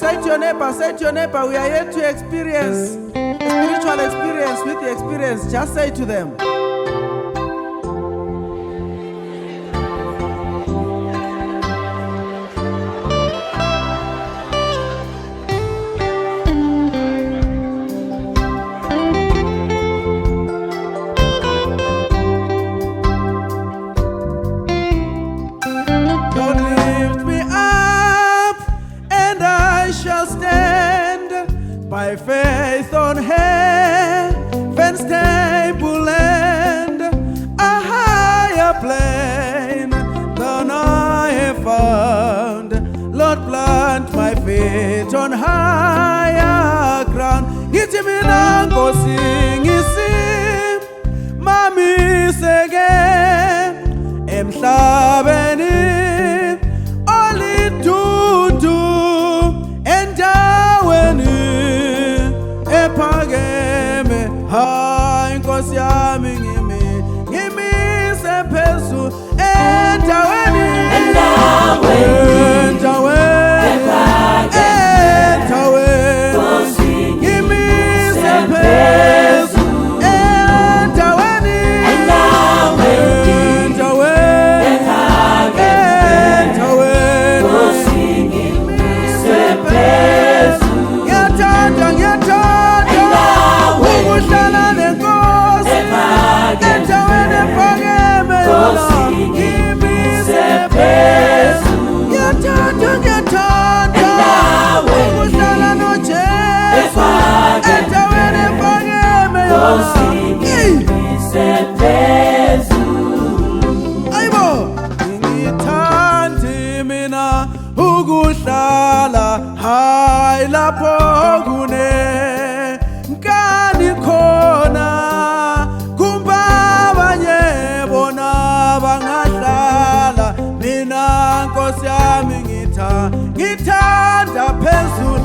Say to your neighbor, we are here to experience a spiritual experience with the experience. Just say to them. By faith on heaven's stable land, a higher plane than I have found. Lord, plant my feet on higher ground. Ngithi mina Nkosi ngisi mami seke emhlabeni olidudu endaweni Ephakeme, hayi Nkosi yami ngimise phezulu endaweni ngimise phezulu endaweni Uhlala neNkosi endaweni ephakeme ngimise phezulu ngiyathanda uhlala noJesu endaweni ephakeme ngimise phezulu ayibo ngithandi mina ukuhlala hayi lapho kune khona kumba abanye bona bangahlala mina Nkosi yami ngithanda phezulu